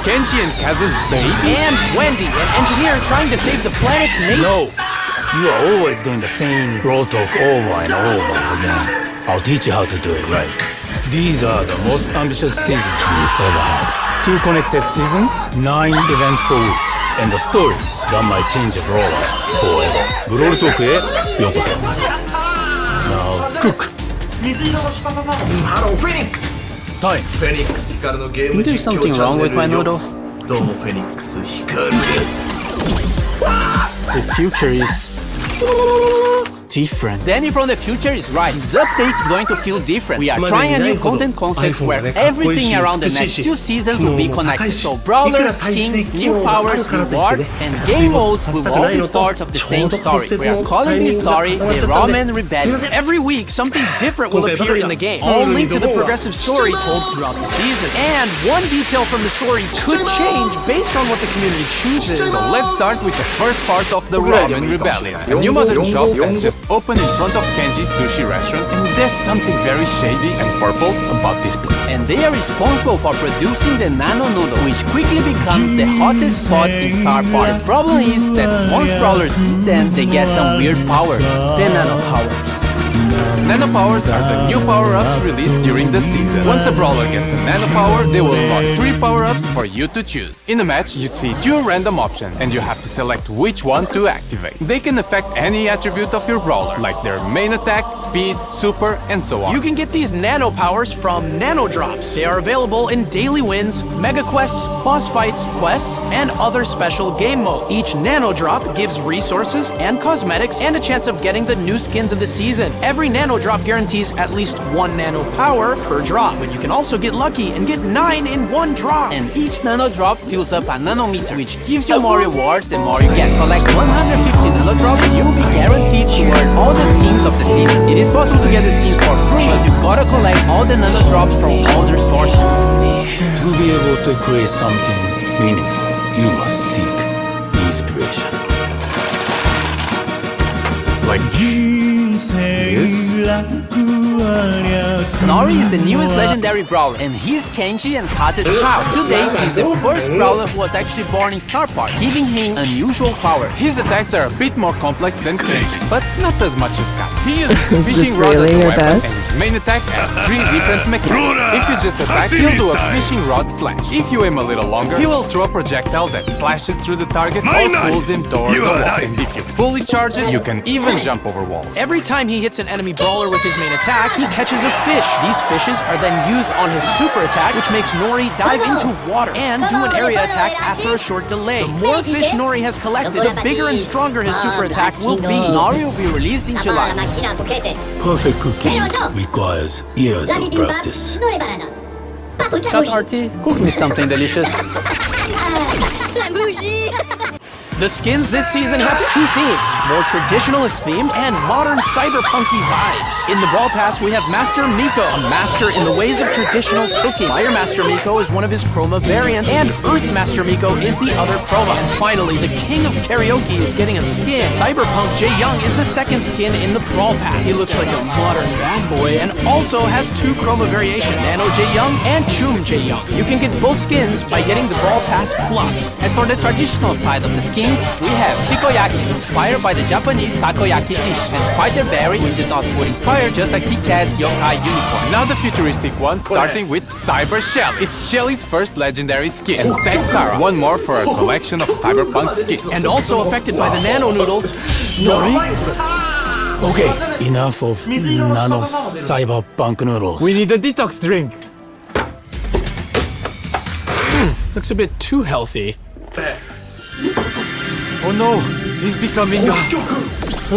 Kenji and Kaze's baby? And Wendy, an engineer trying to save the planet's nation. No! You are always doing the same Brawl talk over and over again. I'll teach you how to do it right. These are the most ambitious seasons we've ever had. 2 connected seasons, 9 eventful weeks, and a story that might change a brawler forever. Brawl talk へようこそ。Now cook. 水色のシュパパパハローフェニックス Time. フェニックスヒカルのゲーム There's 実況 something チャ wrong ンネ with my ルへようこ noodles. そどうもフェニックスヒカルです The future is different. Danny from the future is right. This update is going to feel different. We are trying a new content concept where everything around the next 2 seasons will be connected. So brawlers, skins, new powers, rewards, and game modes will all be part of the same story. We are calling this story the Ramen Rebellion. Every week, something different will appear in the game, all linked to the progressive story told throughout the season. And one detail from the story could change based on what the community chooses. So let's start with the first part of the Ramen Rebellion. A new modern shop has just opened in front of Kenji's sushi restaurant, and there's something very shady and purple about this place. And they are responsible for producing the nano noodle, which quickly becomes the hottest spot in Star Park. The problem is that once brawlers eat them, they get some weird powers, the nano powers. Nano powers are the new power-ups released during the season. Once a brawler gets a nano power, they will unlock 3 power-ups for you to choose. In a match, you see 2 random options, and you have to select which one to activate. They can affect any attribute of your brawler, like their main attack, speed, super, and so on. You can get these nano powers from nano drops. They are available in daily wins, mega quests, boss fights, quests, and other special game modes. Each nano drop gives resources and cosmetics and a chance of getting the new skins of the season. Every nano drop guarantees at least 1 nano power per drop, but you can also get lucky and get 9 in 1 drop. And each nano drop fills up a nanometer, which gives you more rewards the more you get. Collect 150 nano drops and you will be guaranteed to earn all the skins of the season. It is possible to get the skins for free, but you gotta collect all the nano drops from all their sources. To be able to create something meaningful, you must seek inspiration. Like this? Nori is the newest legendary brawler, and he's Kenji and Kaze's child. Today, he's the first brawler who was actually born in Star Park, giving him unusual powers. His attacks are a bit more complex than Kenji, but not as much as Kaze. He uses Is fishing this rod really as a your weapon, and best? his main attack has 3 different mechanics. If you just attack, he'll do a fishing rod slash. If you aim a little longer, he will throw a projectile that slashes through the target or pulls him towards the wall. And if you fully charge it, you can even jump over walls. Every time he hits an enemy brawler with his main attack, he catches a fish. These fishes are then used on his super attack, which makes Nori dive into water and do an area attack after a short delay. The more fish Nori has collected, the bigger and stronger his super attack will be. Nori will be released in July. Perfect cooking requires years of practice. Chop Artie, cook me something delicious. The skins this season have 2 themes, more traditionalist themed and modern cyberpunky vibes. In the Brawl Pass, we have Master Miko, a master in the ways of traditional cooking. Fire Master Miko is one of his chroma variants, and Earth Master Miko is the other chroma. And finally, the king of karaoke is getting a skin. Cyberpunk Jae Young is the 2nd skin in the Brawl Pass. He looks like a modern bad boy and also has 2 chroma variations, Nano Jae Young and Chum Jae Young. You can get both skins by getting the Brawl Pass Plus. As for the traditional side of the skins, we have Shikoyaki, inspired by the Japanese takoyaki dish, and Fighter Berry, which is not food inspired, just like Kaze Yokai Unicorn. Now the futuristic one, starting with Cyber Shelly. It's Shelly's first legendary skin. And thank Tara, one more for a collection of cyberpunk skins. And also affected by the nano noodles, Nori. Okay, enough of nano cyberpunk noodles. We need a detox drink. Looks a bit too healthy. Oh no, he's becoming a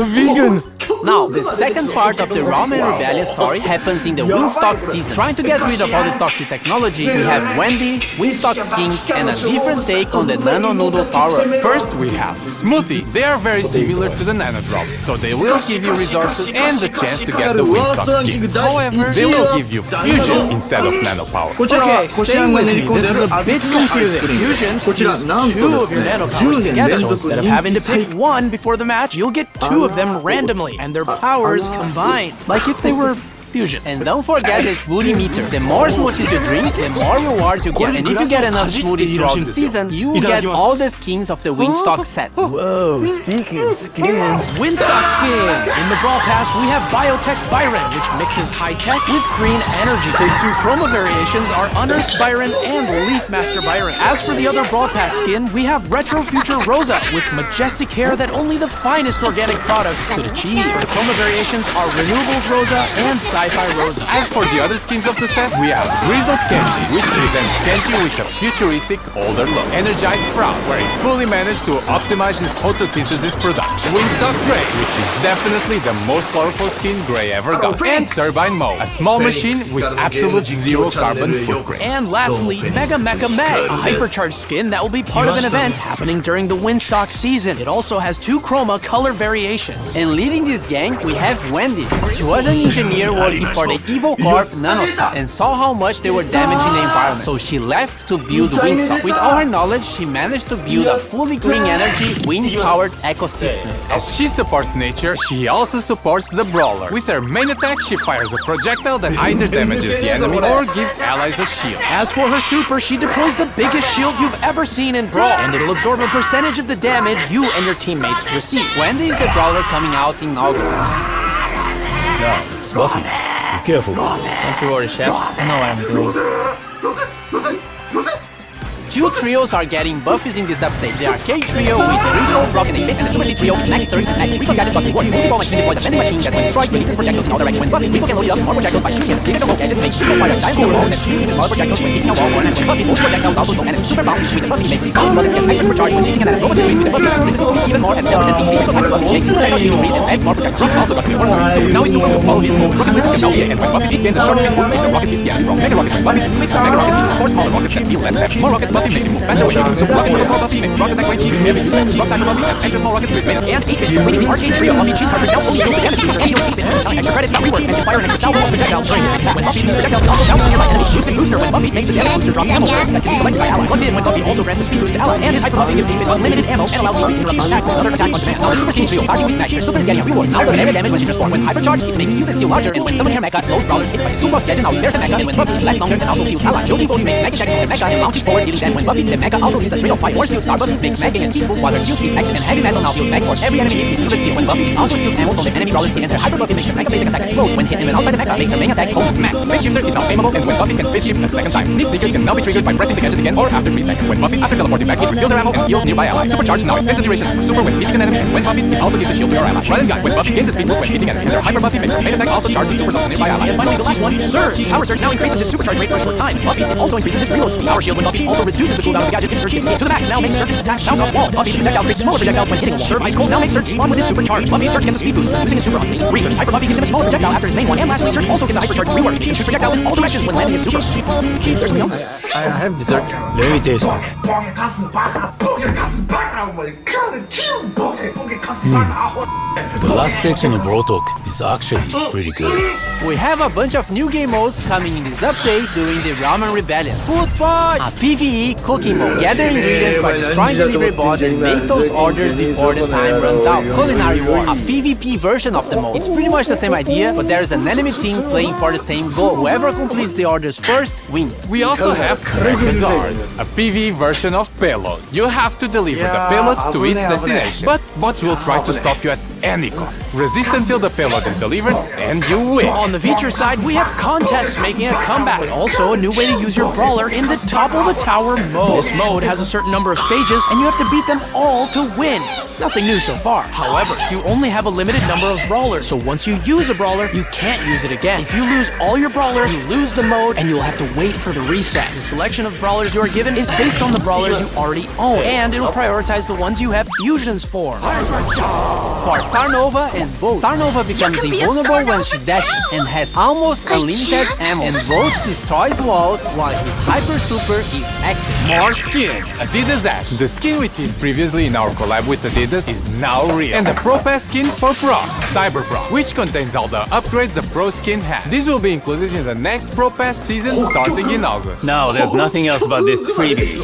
vegan. Now, the second part of the Ramen Rebellion story happens in the Wingstock season. Trying to get rid of all the toxic technology, we have Wendy, Wingstock skins, and a different take on the Nano Noodle power. First, we have Smoothie. They are very similar to the Nano Drops, so they will give you resources and the chance to get the Wingstock skins. However, they will give you Fusion instead of Nano Power. Okay, stay with me. This is a bit confusing. Fusions use 2 of your Nano powers together, so instead of having to pick 1 before the match, you'll get 2 of them randomly, and their powers combined. Like if they were fusion. And don't forget the smoothie meter. The more smoothies you drink, the more rewards you get. And if you get enough smoothies throughout the season, you will get all the skins of the Wingstock set. Whoa, speaking of skins. Wingstock skins! In the Brawl Pass, we have Biotech Byron, which mixes high-tech with green energy. These two chroma variations are Unearthed Byron and Leaf Master Byron. As for the other Brawl Pass skin, we have Retro Future Rosa, with majestic hair that only the finest organic products could achieve. The chroma variations are Renewables Rosa and Sci-Fi Rosa. As for the other skins of the set, we have Grizzled Kenji, which presents Kenji with a futuristic, older look. Energized Sprout, where he fully managed to optimize his photosynthesis production. Wingstock Gray, which is definitely the most powerful skin Gray ever got. And Turbine Mode, a small machine with absolute zero carbon footprint. And lastly, Mega Mecha Meg, a hypercharged skin that will be part of an event happening during the Wingstock season. It also has two chroma color variations. And leading this gang, we have Wendy. She was an engineer working for the Evil Corp Nanostar and saw how much they were damaging the environment. So she left to build Wingstock. With all her knowledge, she managed to build a fully green energy, wind-powered ecosystem. As she supports nature, she also supports the Brawler. With her main attack, she fires a projectile that either damages the enemy or gives allies a shield. As for her super, she deploys the biggest shield you've ever seen in Brawl, and it'll absorb a percentage of the damage you and your teammates receive. Wendy is the brawler coming out in August. Now, it's Buffy. Be careful. Don't you worry, Chef. I know what I'm doing. Two trios are getting buffies in this update. The Arcade Trio with Rico, Rocket, and Miss, and the Super C Trio, Max, Surge, and Mac. Rico gadget Buffy works. Multi-ball machine deploys a vending machine that when destroyed releases projectiles in all directions. When Buffy, Rico can load it up with more projectiles by shooting it. Bigger the whole gadget makes Rico fire a giant hole that shoots with smaller projectils when hitting a wall or an enemy. When Buffy, most projectiles also slow enemies. Super bouncy with the Buffy makes these bouncy bullets get extra supercharged when hitting an enemy. Robot with the Buffy increases its speed even more and powers and speed. Rico's hyper Buffy shakes the projectile shield breeze and adds more projectiles. Rocket also got to be one of the now he's super will follow his move. Rocket with the and when Buffy gains a short speed movement, the rocket beats the enemy. Mega Rocket when Buffy splits Mega Rocket into four smaller rockets that deal less damage. More rockets Buffy makes him move faster when using super Buffy makes rocket attack range heavy. Box Cyber Buffy and extra small rockets with main and 8 bits. Completing the Arcade Trio Buffy cheat cartridge now only deals the damage booster and heals 8 bits. Extra credits got reworked and can fire an extra salvo of projectiles during this attack. When Buffy shoots projectiles, it also shouts to nearby enemies. Boosting booster when Buffy makes the damage booster drop ammo bursts that can be collected by ally. Plugged in when Buffy also grants the speed boost to ally. And his hyper Buffy gives teammates unlimited ammo and allows Buffy to interrupt an attack with another attack on demand. Now the Super Team Trio starting with Max, your super is getting a reward. Now the damage when she transforms. When hypercharged, it makes Cupid Steel larger, and when Summon Hair Mecha slows brawlers hit by 2 buffs gadget. Now there's a Mecha, and when Buffy lasts longer and also heals ally. Jolene Votes makes Mega Check from the Mecha and launches forward, dealing damage. When Buffy, the Mecha also hits a trio of 5 more skills. Star Buffy makes Mecha and Heat Boost while her shield is active, and Heavy Metal now heals Meg for every enemy hit with Super Steel. When Buffy also steals ammo from the enemy brawlers hit, and her hyper Buffy makes her Mecha basic attack explode. When hit and when outside the Mecha makes her main attack hold max. Phase Shifter is now fameable, and when Buffy can phase shift a second time, Sneak Sneakers can now be triggered by pressing the gadget again or after reset. When Buffy, after teleporting back, it refills her ammo and heals nearby allies. Supercharge now extends the duration for super when hitting an enemy, and when Buffy, it also gives a shield to your ally. Run and Gun, when Buffy gains a speed boost when hitting an enemy, and her hyper Buffy makes her main attack also charge the supers on the nearby ally. And finally, the last one, Surge. Power Surge now increases his supercharge rate for a short time. Buffy, it also increases his reload speed. Power Shield when Buffy also reduces the cooldown of the gadget if Surge gets hit to the max. Now makes Surge's attack bounce off wall. Buffy's projectile creates smaller projectiles when hitting a wall. Surge Ice Cold now makes Surge spawn with his supercharge. Buffy, Surge gets a speed boost using his super on sneak. Research hyper Buffy gives him a smaller projectile after his main one. And lastly, Surge also gets a hypercharge rework, makes him shoot projectiles in all directions when landing his super. Please, there's something else. I have dessert. Let me taste it. The last section of Brawl Talk is actually pretty good. We have a bunch of new game modes coming in this update during the Ramen Rebellion. Food Fight! A PvE cooking mode. Gather ingredients by destroying delivery bots and make those orders before the time runs out. Culinary War. A PvP version of the mode. It's pretty much the same idea, but there's an enemy team playing for the same goal. Whoever completes the orders first wins. We also have Crack the Guard, a PvE version of Payload. You have to deliver the payload to its destination, but bots will try to stop you at any cost. Resist until the payload is delivered, and you win. On the feature side, we have contests making a comeback, but also a new way to use your brawler in the top of the tower mode. This mode has a certain number of stages, and you have to beat them all to win. Nothing new so far. However, you only have a limited number of brawlers, so once you use a brawler, you can't use it again. If you lose all your brawlers, you lose the mode, and you'll have to wait for the reset. The selection of brawlers you are given is based on the brawlers you already own, and it'll prioritize the ones you have fusions for. For Star Nova and Bolt, Star Nova becomes invulnerable when she dashes and has almost unlimited ammo, and Bolt destroys walls while his Hyper Super is active. More skin! Adidas Ash. The skin we teased previously in our collab with Adidas is now real. And the Pro Pass skin for Pro, Cyber Pro, which contains all the upgrades the Pro skin has. This will be included in the next Pro Pass season starting in August. Now there's nothing else but this freebie.